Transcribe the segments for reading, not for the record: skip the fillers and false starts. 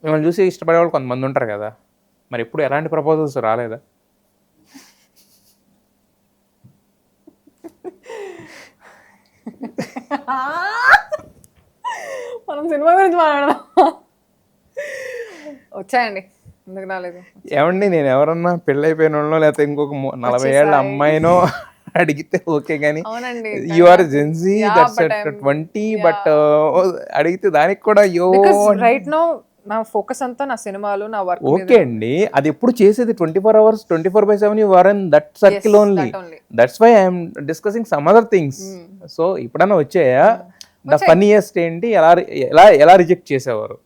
మిమ్మల్ని చూసి ఇష్టపడే వాళ్ళు కొంతమంది ఉంటారు కదా, మరి ఎప్పుడు ఎలాంటి ప్రపోజల్స్ రాలేదా? మనం సినిమా గురించి మాట్లాడదాం. వచ్చాయండి, ఎందుకు రాలేదు? ఏమండి, నేను ఎవరన్నా పెళ్ళైపోయిన వాళ్ళనో లేకపోతే ఇంకొక 40 ఏళ్ళ అమ్మాయినో అడిగితే ఓకే, కానీ అవునండి, you are Gen Z, that's at 20, but అడిగితే దానికి కూడా అయ్యో. రైట్ నో నా ఫోకస్ అంతా నా సినిమాలు, నా వర్క్ ఓకే అండి, అది ఎప్పుడు చేసేది 24 hours 24/7 you are in that circle only. That's why I'm discussing some other things. So ఇప్పుడన్నా వచ్చాయా? ద ఫన్నీయెస్ట్ ఏంటి, ఎలా ఎలా ఎలా రిజెక్ట్ చేసేవారు?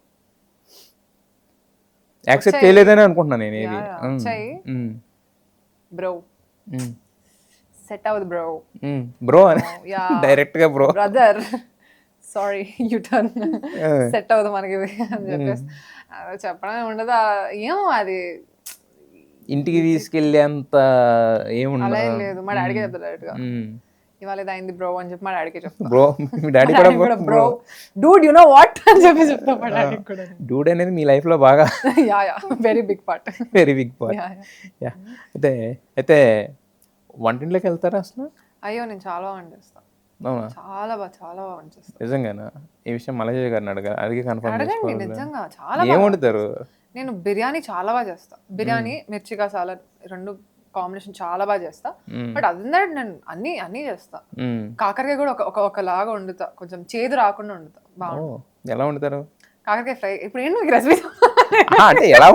యాక్సెప్ట్ చేయలేదని అనుకుంటున్నాను నేను. ఏది బ్రో సెట్ అవ్వదు బ్రో, బ్రో అని డైరెక్ట్ గా bro brother sorry you turn set అవ్వదు మనకి అని చెప్పేసి చెప్పడం ఉండదు. ఏమో అది ఇంటికి తీసుకెళ్ళి అంత అలా ఏం ఏముండదు. లేదు. మా డాడీకి చెప్తాడు డైరెక్ట్ గా, ఇవాళ ఇది అయింది బ్రో అని చెప్పి మా డాడీకి చెప్తాను. బ్రో, మీ డాడీ కూడా bro Dude you know what అని చెప్పి చెప్తాను మా డాడీకి కూడా. డూడ్ అనేది మీ లైఫ్ లో బాగా yeah yeah very big part, very big part. Yeah, అయితే అయితే వంటింట్లోకి వెళ్తారా అసలు? అయ్యో నేను చాలా వండిస్తాను, అవునా? చాలా బాగా వండిస్తాను. నిజంగానా? ఈ విషయం మలజయ్ గారిని అడిగి కన్ఫర్మ్ అడగండి, చేసుకోవాలి. నిజంగా చాలా ఏం వండుతారు? నేను బిర్యానీ చాలా బాగా చేస్తా. బిర్యానీ మిర్చిగా సాలడ్ రెండు కాంబినేషన్ చాలా బాగా చేస్తా. బట్ అదర్ దట్ నేను అన్ని చేస్తా. కాకరకాయ కూడా ఒకలాగా వండుతా, కొంచెం చేదు రాకుండా వండుతా. బాగుంటుంది. ఎలా వండుతారు కాకరకాయ ఫ్రై? ఇప్పుడు ఏంటి మీకు రెసిపీ? అంటే ఎలా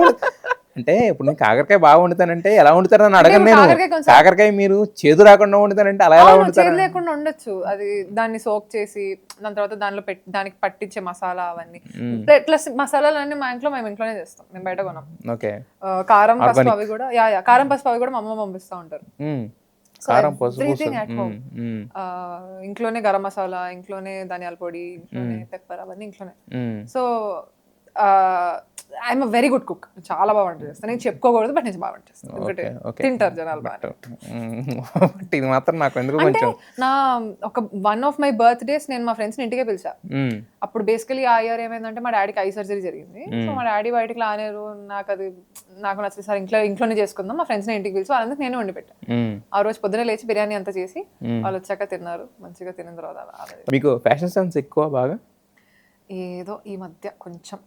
అంటే ఇప్పుడు నేను కాకరకాయ బాగా వండుతానంటే ఎలా వండుతారని అడగను నేను. కాకరకాయ మీరు చేదు రాకుండా వండుతానంటే అలా ఎలా వండుతారు? చేదు లేకుండా ఉండొచ్చు. అది దాన్ని సోక్ చేసి దాని తర్వాత దానిలో దానికి పట్టించే మసాలా అవన్నీ ప్లస్ మసాలాలన్నీ మా ఇంట్లో మేము ఇంట్లోనే చేస్తాం, మేము బయట కొనం. ఓకే. కారం పసుపు అవి కూడా కారం పసుపు అవి కూడా మా అమ్మ పంపిస్తూ ఉంటారు. కారం పసుపు ఇంట్లోనే గరం మసాలా, ఇంట్లోనే ధనియాల పొడి, ఇంట్లోనే పెప్పర్ అవన్నీ ఇంట్లోనే. So I'm a very good cook, చాలా బాగా వంట చేస్తాను. నేను చెప్పుకోకూడదు బట్ నేను బాగా వంట చేస్తాను, ఎందుకంటే తింటారు జనాలు బాగా. ఇది మాత్రం నాకు ఎందుకు అంటే కొంచెం నా ఒక వన్ ఆఫ్ మై బర్త్డేస్ నేను మా ఫ్రెండ్స్ ఇంటికే పిలిచా. అప్పుడు బేసికలీ ఆ ఇయర్ ఏమైందంటే మా డాడీకి ఐ సర్జరీ జరిగింది. సో మా డాడీ బయటికి రానేరు, నాకు నచ్చింది సార్ ఇంట్లోనే చేసుకుందాం, మా ఫ్రెండ్స్ ఇంటికి పిలిచి వాళ్ళందుకు నేను వండి పెట్టాను. ఆ రోజు పొద్దున లేచి బిర్యానీ అంతా చేసి వాళ్ళు వచ్చాక తిన్నారు. మంచిగా తిన్న తర్వాత మీకు ఫ్యాషన్ సెన్స్ ఎక్కువ బాగా? ఏదో ఈ మధ్య కొంచెం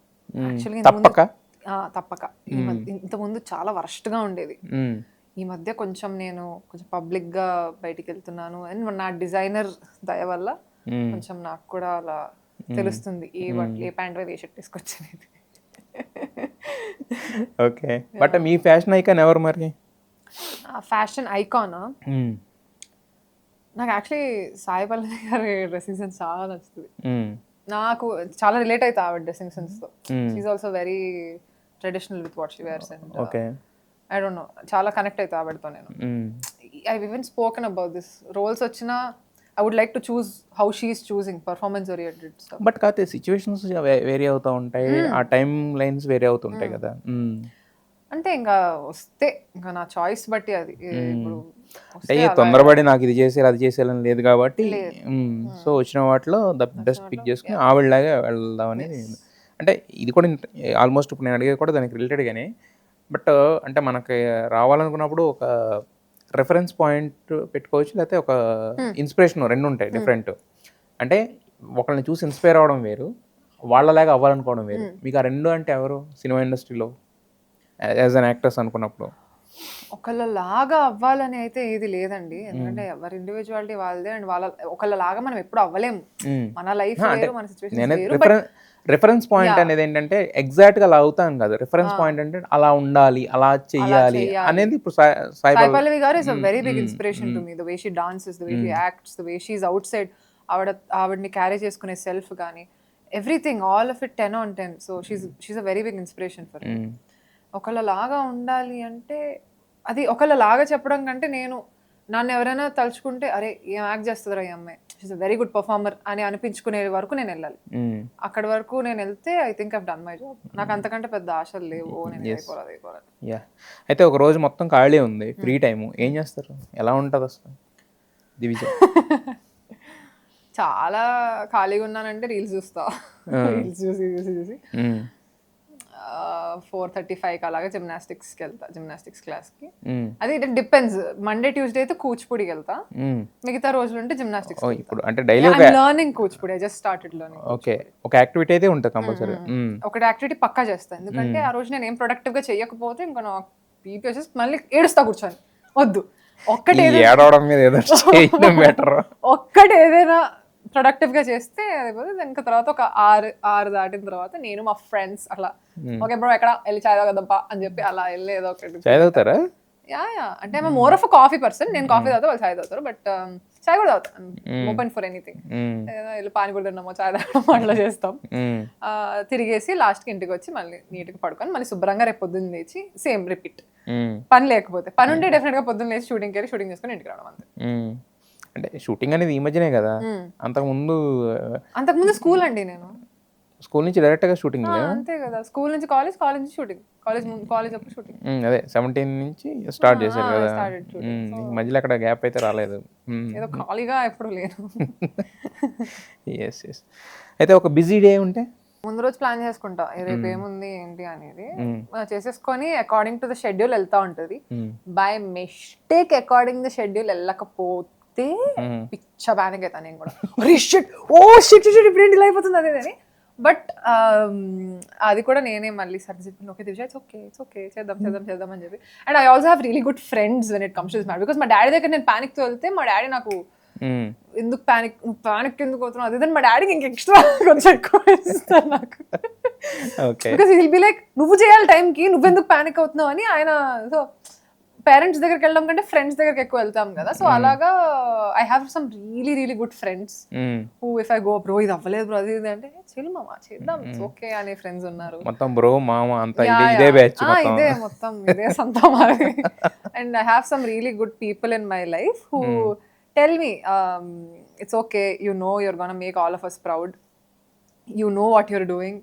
తప్పక ఇంత ముందు చాలా వరస్ట్ గా ఉండేది. ఈ మధ్య కొంచెం నేను కొంచెం పబ్లిక్ గా బయటికి వెళ్తున్నాను అండ్ నా డిజైనర్ దయ వల్ల కొంచెం నాకు కూడా అలా తెలుస్తుంది ఏ ప్యాంట్ ఏ షర్ట్ తీసుకొచ్చేది. ఓకే. బట్ మీ ఫ్యాషన్ ఐకాన్ ఎవరు మరి? ఫ్యాషన్ ఐకాన్ నాకు యాక్చువల్లీ సాయి పల్లవి గారి డ్రెస్సింగ్ సెన్స్ చాలా నచ్చుతుంది. నాకు చాలా రిలేట్ అవుతా ఆవిడ డ్రెస్సింగ్ సెన్స్ తో. She's also very traditional with what she wears and I don't know, చాలా కనెక్ట్ అవుతా ఆవిడతో నేను. I even spoken about this. Roles వచ్చినా I would like to choose how she is choosing, performance oriented stuff. But కాకపోతే situations vary అవుతూ ఉంటాయి, ఆ time lines vary అవుతుంటాయి కదా. అంటే ఇంకా వస్తే ఇంకా నా చాయిస్ బట్టి అది. ఇప్పుడు తొందరపడి నాకు ఇది చేసేయాలి అది చేసేయాలని లేదు కాబట్టి, సో వచ్చిన వాటిలో ద బెస్ట్ పిక్ చేసుకుని ఆవిడలాగా వెళ్దామని. అంటే ఇది కూడా ఆల్మోస్ట్ ఇప్పుడు నేను అడిగేది కూడా దానికి రిలేటెడ్గానే. బట్ అంటే మనకి రావాలనుకున్నప్పుడు ఒక రెఫరెన్స్ పాయింట్ పెట్టుకోవచ్చు, లేకపోతే ఒక ఇన్స్పిరేషన్, రెండు ఉంటాయి డిఫరెంట్. అంటే ఒకళ్ళని చూసి ఇన్స్పైర్ అవ్వడం వేరు, వాళ్ళలాగా అవ్వాలనుకోవడం వేరు. మీకు ఆ రెండు అంటే ఎవరు సినిమా ఇండస్ట్రీలో యాజ్ అన్ యాక్ట్రెస్ అనుకున్నప్పుడు? ఒకళ్ళలాగా అవ్వాలని అయితే ఏది లేదండి, ఎందుకంటే ఎవరి ఇండివిజువాలిటీ వాళ్ళదే అండ్ ఒకళ్ళలాగా మనం ఎప్పుడు అవ్వలేము. మన లైఫ్ వేరు, మన సిచ్యువేషన్ వేరు. రిఫరెన్స్ పాయింట్ అనేది ఏంటంటే ఎగ్జాక్ట్ గా అలా అవుతాం కాదు, రిఫరెన్స్ పాయింట్ అంటే అలా ఉండాలి, అలా చెయ్యాలి అనేది. ఇప్పుడు సాయి పల్లవి గారు is a very big inspiration to me. The way she dances, the way she acts, the way she is outside, ఆవిడని క్యారీ చేసుకునే సెల్ఫ్ కానీ everything, all of it 10/10. So she's a very big inspiration for me. ఒకళ్ళలాగా ఉండాలి అంటే అది ఒకళ్ళలాగా చెప్పడం కంటే నన్ను ఎవరైనా తలుచుకుంటే అరే ఏం యాక్ట్ చేస్తుందిరా ఈ అమ్మాయి, she's a very good performer అని అనిపించుకునే వరకు నేను వెళ్ళాలి. అక్కడి వరకు నేను వెళ్తే I think I've done my job. నాకు అంతకంటే పెద్ద ఆశలు లేవు, నేను అయిపోరాదు. యా, అయితే ఒక రోజు మొత్తం ఖాళీ ఉంది, ఫ్రీ టైం, ఏం చేస్తారు? ఎలా ఉంటుంది అసలు దివిజ? చాలా ఖాళీగా ఉన్నానంటే రీల్స్ చూస్తా. రీల్స్ చూసి 4:35 అలాగా జిమ్నాస్టిక్స్కి వెళ్తా, జిమ్నాస్టిక్స్ క్లాస్కి. అది ఇట్ డిపెండ్స్. మండే ట్యూస్డే అయితే కూచిపూడికి వెళ్తా, మిగతా రోజులు ఉంటే జిమ్నాస్టిక్స్. ఇప్పుడు అంటే daily learning Kuchipudi, I just started learning. Okay, ఒక యాక్టివిటీ అయితే ఉంటుంది కంపల్సరీ. ఒకటి యాక్టివిటీ పక్కా చేస్తాను, ఎందుకంటే ఆ రోజు నేను ఏం ప్రొడక్టివ్గా చేయకపోతే ఇంకా నాకు బీపీ వచ్చేసి మళ్ళీ ఏడుస్తా కూర్చొని. వద్దు, ఒక్కటి ఏడవడం మీద ఏదో బెటర్. ఒక్కటి ఏదైనా ప్రొడక్టివ్ గా చేస్తే అయిపోతే. ఇంకా తర్వాత ఒక 6 దాటిన తర్వాత నేను మా ఫ్రెండ్స్ అట్లా ఓకే బ్రో ఎక్కడ వెళ్ళి చాయ్ తాగదప్పా అని చెప్పి అలా వెళ్ళి ఏదో ఒకటి. చాయ్ తాగుతారా? యా, అంటే I'm more of a coffee person. నేను కాఫీ తాగుతా, వాళ్ళు చాయ్ తాగుతారు, బట్ చాయ్ కూడా తాగుతాను. Open for anything. వెళ్ళి పానీపూరి తిన్నామో చాయ్ తాగడం అట్లా చేస్తాం. తిరిగేసి లాస్ట్కి ఇంటికి వచ్చి మళ్ళీ నీట్గా పడుకొని మళ్ళీ శుభ్రంగా రేపు పొద్దున్న లేచి సేమ్ రిపీట్. పని లేకపోతే, పని ఉంటే డెఫినెట్ గా పొద్దున్న లేచి షూటింగ్కి వెళ్ళి షూటింగ్ చేసుకొని ఇంటికి రావడం అంతే. అంటే షూటింగ్ అనేది ఈ మధ్యనే కదా, అంతకుముందు స్కూల్ అండి. నేను స్కూల్ నుంచి డైరెక్ట్ గా షూటింగ్ అంతే కదా, స్కూల్ నుంచి కాలేజ్, కాలేజ్ నుంచి షూటింగ్, కాలేజ్ అప్పుడు షూటింగ్. అదే 17 నుంచి స్టార్ట్ చేశారు కదా, మధ్యలో అక్కడ గ్యాప్ అయితే రాలేదు. ఏదో ఖాళీగా ఎప్పుడు లేదు. Yes yes. అయితే ఒక బిజీ డే ఉంటే ముందు రోజు ప్లాన్ చేసుకుంటా రేపు ఏముంది ఏంటి అనేది, చేసేసుకొని అకార్డింగ్ టు ద షెడ్యూల్ వెళ్తా ఉంటది. By mistake according the schedule వెళ్ళకపోతే పిచ్చ ప్యానిక్ అవుతా నేను కూడా. ఇప్పుడు ఏంటి అయిపోతుంది అదే అని. బట్ అది కూడా నేనే మళ్ళీ సరి చెప్పి ఓకే దివ్య ఇట్స్ ఓకే చేద్దాం అని చెప్పి. And I also have really good friends when it comes to this matter. Because మా డాడీ దగ్గర నేను ప్యానిక్తో వెళ్తే మా డాడీ నాకు ఎందుకు ప్యానిక్ ఎందుకు అవుతున్నావు అది మా డాడీకి ఇంక ఎక్స్ట్రా కొంచెం ఎక్కువ ఇస్తారు నాకు. బికాస్ విల్ బి లైక్ నువ్వు చేయాలి టైంకి, నువ్వెందుకు ప్యానిక్ అవుతున్నావు అని ఆయన. సో పేరెంట్స్ దగ్గరికి వెళ్ళడం కంటే ఫ్రెండ్స్ దగ్గరికి ఎక్కువ వెళ్తాం కదా. సో అలాగా I have some really good friends who if I go bro ఇది అవ్వలేదు బ్రో అది ఇది అంటే చెల్లి మామ చేద్దాం ఇట్స్ ఓకే అనే ఫ్రెండ్స్ ఉన్నారు. మొత్తం బ్రో మామ అంతా ఇదే బ్యాచ్ మొత్తం ఇదే సొంతం అది. And I have some really good people in my life who tell me it's okay, you know you're gonna make all of us proud, you know what you're doing,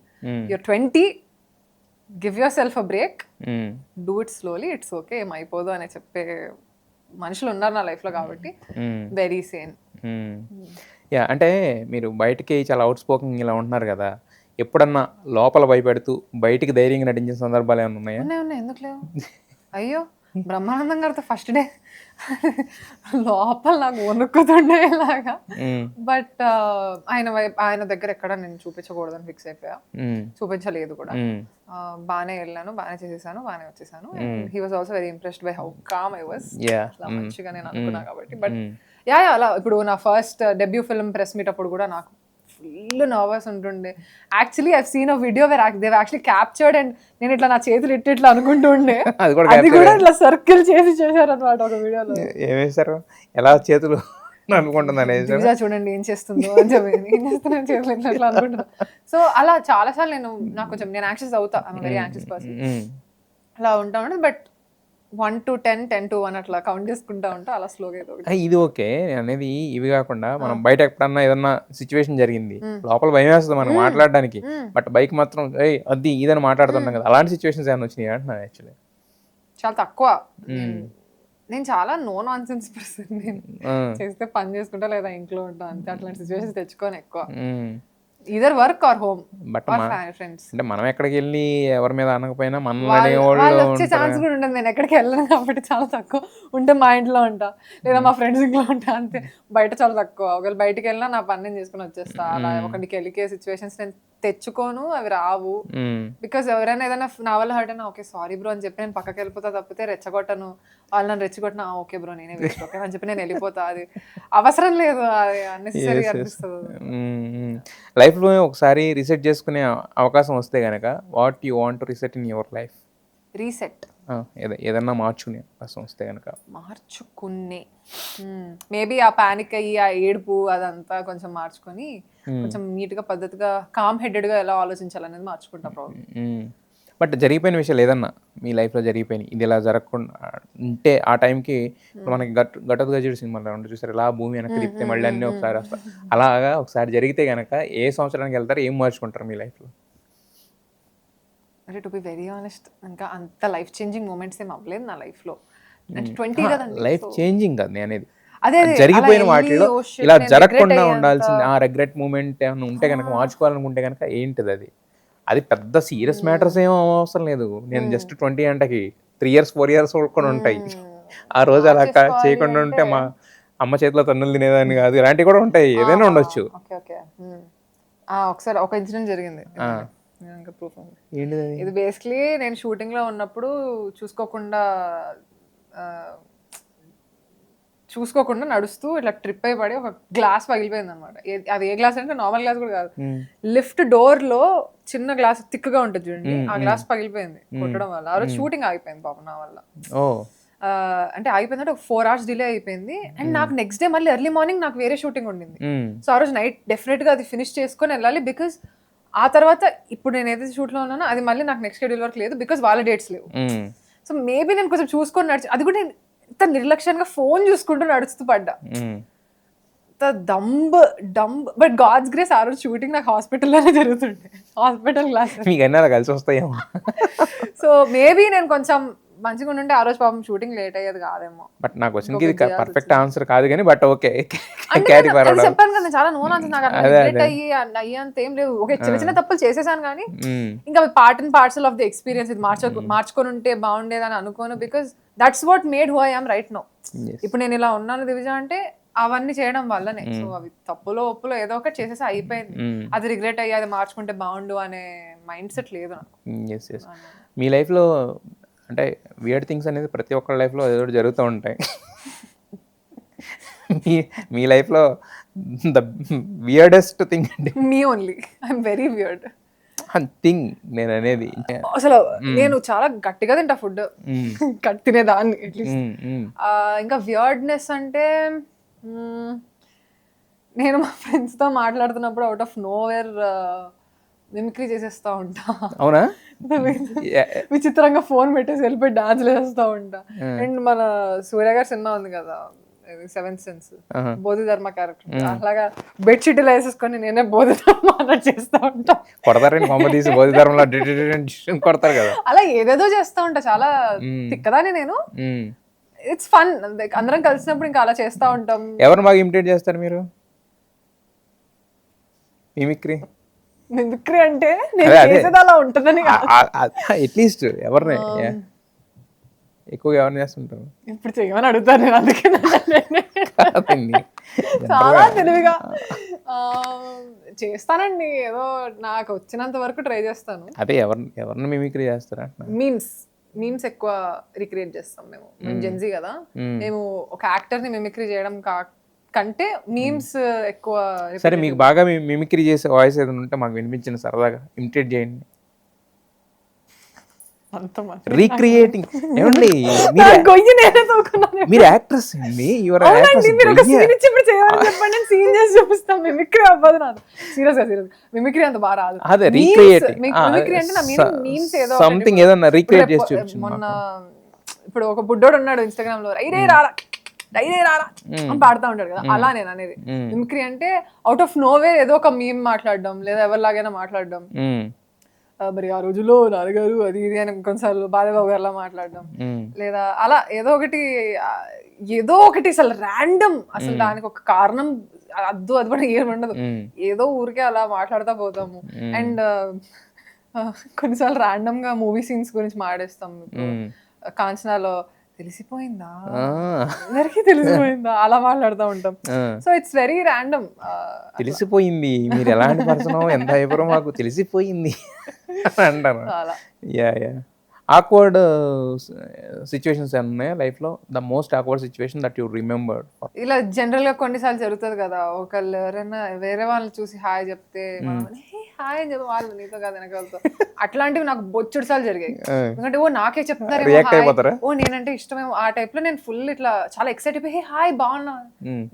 you're 20, give yourself a break, do it slowly, it's okay, ఏం అయిపోదు అని చెప్పే మనుషులు ఉన్నారు నా లైఫ్లో కాబట్టి very Sen. Yeah, అంటే మీరు బయటికి చాలా అవుట్ స్పోకింగ్ ఇలా ఉంటున్నారు కదా, ఎప్పుడన్నా లోపల భయపెడుతూ బయటికి ధైర్యంగా నటించిన సందర్భాలు ఏమైనా ఉన్నాయా? ఉన్నాయి, ఎందుకు లేవు. అయ్యో బ్రహ్మానందం గారితో ఫస్ట్ డే లోపల నాకు వణుకుతుండే ఇలాగా. బట్ ఆయన దగ్గర ఎక్కడ నేను చూపించకూడదని ఫిక్స్ అయిపోయా, చూపించలేదు కూడా. బాగానే వెళ్ళాను, బాగానే చేసేసాను, బాగానే వచ్చేసాను. He was also very impressed by how calm I was. మంచిగా నేను అనుకున్నా కాబట్టి. బట్ యా అలా ఇప్పుడు నా first debut film press meet అప్పుడు కూడా నాకు ఫుల్ నర్వస్ ఉంటుండే. Actually I seen a video where they actually captured and నేను ఇట్లా నా చేతులు ఇట్లా అనుకుంటుండే, అది కూడా ఇట్లా సర్కిల్ చేశారు అనమాట ఒక వీడియోలో. ఏమేశారు, ఎలా చేతులు అనుకుంటున్నాను చూడండి ఏం చేస్తుందో అని చెప్పి, ఏం చేస్తున్నాను చేతులు ఇట్లా అనుకుంటున్నా. సో అలా చాలాసార్లు నాకు కొంచెం నేను యాంగ్షియస్ అవుతా, ఐఎమ్ వెరీ యాంగ్షియస్ పర్సన్. అలా ఉంటా ఉండే. బట్ 1 to 10, 10 to 1 అట్లా కౌంట్ చేసుకుంటా ఉంటా అలా స్లోగా. ఇది ఓకే అనేది. ఇవి కాకుండా మనం బయట ఎప్పుడన్నా ఏదన్నా సిచ్యువేషన్ జరిగింది, లోపల భయం వేస్తుంది మనం మాట్లాడడానికి, బట్ బైక్ మాత్రం అది ఇదని మాట్లాడుతున్నాం కదా, అలాంటి సిచ్యువేషన్స్ ఏమైనా వచ్చినాయి అంటున్నా? యాక్చువల్లీ చాలా తక్కువ. నేను చాలా నో నాన్ సెన్స్ పర్సన్. నేను చేస్తే పని చేసుకుంటా లేదా ఇంట్లో ఉంటా అంతే. అట్లాంటి సిచ్యువేషన్స్ తెచ్చుకోను ఎక్కువ. Either work or home but friends. అంటే మనం ఎక్కడికి వెళ్ళి ఎవరి మీద అనకపోయినా వాళ్ళు వచ్చే ఛాన్స్ కూడా ఉండదు. నేను ఎక్కడికి వెళ్ళను కాబట్టి చాలా తక్కువ. ఉంటే మా ఇంట్లో ఉంటా లేదా మా ఫ్రెండ్స్ ఇంట్లో ఉంటా అంతే. బయట చాలా తక్కువ. ఒకవేళ బయటకు వెళ్ళినా నా పని నేను చేసుకుని వచ్చేస్తా. అలా ఒకటికి వెళ్ళికే సిచ్యువేషన్స్ నేను తెచ్చుకోను, అవి రావు. బికాస్ ఎవరైనా ఏదైనా నా వల్ల హర్ట్ అయినా ఓకే సారీ బ్రో అని చెప్పి నేను పక్కకి వెళ్ళిపోతా తప్పితే రెచ్చగొట్టను. వాళ్ళు నన్ను రెచ్చగొట్టినా ఓకే బ్రో నేనే వేస్ట్ ఓకే అని చెప్పి నేను వెళ్ళిపోతా. అది అవసరం లేదు, అది అన్నెసెసరీ అనిపిస్తుంది. లైఫ్లో ఒకసారి రీసెట్ చేసుకునే అవకాశం వస్తే కనుక what you want to reset in your life? Reset ఏదన్నా మార్చుకునే అవకాశం వస్తే కనుక మార్చుకునే మేబీ ఆ పానిక్ అయ్యి ఆ ఏడుపు అదంతా కొంచెం మార్చుకొని కొంచెం నీట్గా పద్ధతిగా కామ్ హెడెడ్గా ఎలా ఆలోచించాలనేది మార్చుకుంటా ప్రాబ్లం. బట్ జరిగిపోయిన విషయాలు ఏదన్నా మీ లైఫ్లో జరిగిపోయినాయి, ఇది ఇలా జరగకుండా ఉంటే ఆ టైంకి మనకి ఘటోత్ గజుడు సినిమాలో ఉంటే చూసారు, ఇలా భూమి వెనక్కి తిప్పితే మళ్ళీ అన్నీ ఒకసారి వస్తాయి. అలాగా ఒకసారి జరిగితే కనుక ఏ సంవత్సరానికి వెళ్తారు, ఏం మార్చుకుంటారు మీ లైఫ్లో? అంటే టు బి వెరీ ఆనెస్ట్ ఇంకా అంత లైఫ్ చేంజింగ్ మూమెంట్స్ ఏం అవ్వలేదు నా లైఫ్లో. అంటే 20 కదండి, లైఫ్ చేంజింగ్ కాదు నేను అనేది, అదే జరిగిపోయిన వాటిలో ఇలా జరగకుండా ఉండాల్సింది ఆ రిగ్రెట్ మూమెంట్ ఏమైనా ఉంటే కనుక మార్చుకోవాలనుకుంటే కనుక ఏంటిది అది? అది పెద్ద సీరియస్ మ్యాటర్స్ ఏం అవసరం లేదు. నేను జస్ట్ 20 అంటకి 3 years 4 years కూడా ఉంటాయి. ఆ రోజు అలా చేయకుండా ఉంటే మా అమ్మ చేతిలో తన్నులు తినేదాన్ని కాదు. ఇలాంటివి కూడా ఉంటాయి, ఏదైనా ఉండొచ్చు. ఒకసారి ఒక ఇన్సిడెంట్ జరిగింది, ప్రూఫ్ ఉంది. ఏంటిది? ఇది బేసిక్లీ నేను షూటింగ్ లో ఉన్నప్పుడు చూసుకోకుండా నడుస్తూ ఇట్లా ట్రిప్ అయి పడి ఒక గ్లాస్ పగిలిపోయింది అనమాట. అది ఏ గ్లాస్ అంటే నార్మల్ గ్లాస్ కూడా కాదు, లిఫ్ట్ డోర్ లో చిన్న గ్లాస్ థిక్ గా ఉంటుంది చూడండి, ఆ గ్లాస్ పగిలిపోయింది కొట్టడం వల్ల. ఆ రోజు షూటింగ్ ఆగిపోయింది పాపం నా వల్ల. అంటే అయిపోయిందంటే ఒక 4 hours డిలే అయిపోయింది. అండ్ నాకు నెక్స్ట్ డే మళ్ళీ ఎర్లీ మార్నింగ్ నాకు వేరే షూటింగ్ ఉండింది. సో ఆ రోజు నైట్ డెఫినెట్ గా అది ఫినిష్ చేసుకొని వెళ్ళాలి. బికాస్ ఆ తర్వాత ఇప్పుడు నేను ఏదైతే షూట్ లో ఉన్నానో అది మళ్ళీ నాకు నెక్స్ట్ షెడ్యూల్ వరకు లేదు, బికాస్ వాళ్ళ డేట్స్ లేవు. సో మేబీ నేను కొంచెం చూసుకొని నడిచి, అది కూడా నేను ఇంత నిర్లక్ష్యంగా ఫోన్ చూసుకుంటూ నడుస్తూ పడ్డా. డంబ్ బట్ గాడ్స్ గ్రేస్ ఆ రోజు షూటింగ్ నాకు హాస్పిటల్లోనే జరుగుతుండే, హాస్పిటల్ క్లాస్. కలిసి వస్తాయేమో. సో మేబీ నేను కొంచెం మంచిగా ఉంటే ఆ రోజు పాపం షూటింగ్ లేట్ అయ్యేది కాదేమో. బట్ నాకు వచ్చింది ఇది పర్ఫెక్ట్ ఆన్సర్ కాదు కానీ, బట్ ఓకే చెప్పాను కదా చాలా నో ఆన్సర్. నాకు అయ్యేంత ఏం లేదు. ఒక చిన్న చిన్న తప్పులు చేసేసాను కానీ ఇంకా part and parcel of the experience. ఇది మార్చుకొని ఉంటే బాగుండేదని అనుకోను, because that's what made who I am right now. ఇప్పుడు నేను ఇలా ఉన్నాను దివిజ అంటే అవన్నీ చేయడం వల్లనే. సో అవి తప్పులో ఒప్పులో ఏదో ఒకటి చేసేసి అయిపోయింది. అది రిగ్రెట్ అయ్యి అది మార్చుకుంటే బాగుండు అనే మైండ్ సెట్ లేదు నాకు. మీ లైఫ్లో అంటే వియర్డ్ థింగ్స్ అనేది ప్రతి ఒక్కరి లైఫ్లో ఏదో జరుగుతూ ఉంటాయి. మీ లైఫ్లో ద వియర్డెస్ట్ థింగ్ అంటే me only I'm very weird thing నేను అనేది. అసలు నేను చాలా గట్టిగా తింటా ఫుడ్, తినేదాన్ని అట్లీస్ట్. ఇంకా వియర్డ్నెస్ అంటే నేను మా ఫ్రెండ్స్తో మాట్లాడుతున్నప్పుడు అవుట్ ఆఫ్ నోవేర్ మిమిక్రీ చేసేస్తా ఉంటా. అవునా? విచిత్రంగా ఫోన్ పెట్టేసి వెళ్ళిపోయి డాన్స్లు వేస్తూ ఉంటా. అండ్ మన సూర్య గారి సినిమా ఉంది కదా, 7th Sense, బోధిధర్మ క్యారెక్టర్, అలాగా బెడ్షీట్ ఇలా వేసేసుకొని నేనే బోధిధర్మ అన్నట్టు చేస్తా ఉంటా. కొడతారు కదా, అలా ఏదేదో చేస్తా ఉంటా. చాలా తిక్కదాని నేను. ఇట్స్ ఫన్, అందరం కలిసినప్పుడు ఇంకా అలా చేస్తా ఉంటాం. ఎవరు బాగా ఇమిటేట్ చేస్తారు మీరు మిమిక్రీ? మిమిక్రీ అంటే నేను చేసేది అలా ఉంటుందని అట్లీస్ట్ ఎవరిని ఎక్కువగా ఎవరిని చేస్తుంటారు? ఇప్పుడు చేయమని అడుగుతారు నేను, అందుకే చాలా తెలివిగా చేస్తానండి. ఏదో నాకు వచ్చినంత వరకు ట్రై చేస్తాను. అదే ఎవరిని మిమిక్రీ చేస్తారా? మీమ్స్ ఎక్కువ రిక్రియేట్ చేస్తాం మేము జెన్జీ కదా. మేము ఒక యాక్టర్ ని మిమిక్రీ చేయడం కంటే మీమ్స్ ఎక్కువ. సరే, మీకు బాగా మిమిక్రీ చేసే వాయిస్ ఏదైనా ఉంటే మాకు వినిపించిన, సరదాగా ఇమిటేట్ చేయండి. రీక్రియేటింగ్ ఏమండి, మీరు యాక్ట్రెస్ అండి, చూపిస్తాం. మిమిక్రీ అవ్వదు నాకు, సీరియస్గా మిమిక్రీ అంత బాగా రాదు. అదే మిమిక్రీ అంటే మీమ్స్ ఏదో సంథింగ్ ఏదన్నా రీక్రియేట్ చేసి. మొన్న ఇప్పుడు ఒక బుడ్డోడు ఉన్నాడు ఇన్స్టాగ్రామ్ లో, రైరే రారా అని పాడుతూ ఉంటాడు కదా, అలా నేను అనేది. మిమిక్రీ అంటే అవుట్ ఆఫ్ నోవేర్ ఏదో ఒక మీమ్ మాట్లాడడం, లేదా ఎవరిలాగైనా మాట్లాడడం. మరి ఆ రోజుల్లో నాన్నగారు అది ఇది అని కొన్నిసార్లు బాలబాబు గారిలా మాట్లాడడం, లేదా అలా ఏదో ఒకటి అసలు ర్యాండమ్, అసలు దానికి ఒక కారణం అది కూడా ఏముండదు, ఏదో ఊరికే అలా మాట్లాడుతూ పోతాము. అండ్ కొన్నిసార్లు ర్యాండమ్ గా మూవీ సీన్స్ గురించి మాట్లాడేస్తాం. కాంచనాలో తెలిసిపోయిందా, అందరికీ తెలిసిపోయిందా, అలా మాట్లాడుతూ ఉంటాం. So it's very random. తెలిసిపోయింది మీరు ఎలాంటి పర్సన్, ఎంత అయిపోరో మాకు తెలిసిపోయింది అంటారు. ఆక్వర్డ్ సిచ్యువేషన్స్ ఉన్నాయా లైఫ్ లో? The most awkward situation that you remembered? ఇలా జనరల్ గా కొన్నిసార్లు జరుగుతుంది కదా, ఒకళ్ళు ఎవరైనా వేరే వాళ్ళని చూసి హాయ్ చెప్తే హాయ్ అని చెప్పి వాళ్ళు నీతో కాదు వెనకాలతో, అట్లాంటివి నాకు బొచ్చుడు సార్లు జరిగాయి. ఎందుకంటే నాకే చెప్తారు, నేనంటే ఇష్టమేమో ఆ టైప్ లో నేను ఫుల్ ఇట్లా చాలా ఎక్సైట్ అయిపోయి హాయ్ బాగున్నా,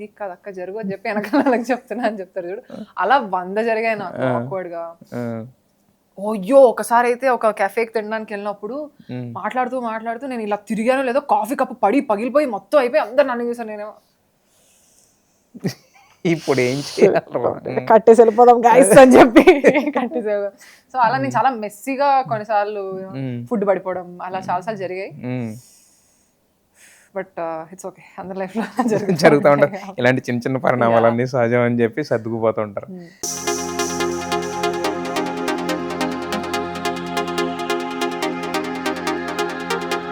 నీకు కాదు అక్క జరుగు అని చెప్పి వెనకాల వాళ్ళకి చెప్తున్నా అని చెప్తారు చూడు. అలా 100 జరిగాయి నాకు ఆక్వర్డ్ గా. అయ్యో ఒకసారి అయితే ఒక కెఫేకి తినడానికి వెళ్ళినప్పుడు మాట్లాడుతూ నేను ఇలా తిరిగానో లేదో కాఫీ కప్పు పగిలిపోయి మొత్తం అయిపోయి అందరు నన్ను చూసాను. నేనేమో ఇప్పుడు ఏం చేయాలి, కట్టేసి వెళ్ళిపోదాం గాయస్ అని చెప్పి కట్టేసి. సో అలా నేను చాలా మెస్సీగా కొన్నిసార్లు ఫుడ్ పడిపోవడం అలా చాలాసార్లు జరిగాయి. బట్ ఇట్స్ ఓకే, అందరి లైఫ్ లో జరుగుతూ ఉంటారు ఇలాంటి చిన్న చిన్న పరిణామాలన్నీ సహజం అని చెప్పి సర్దుకుపోతూ ఉంటారు.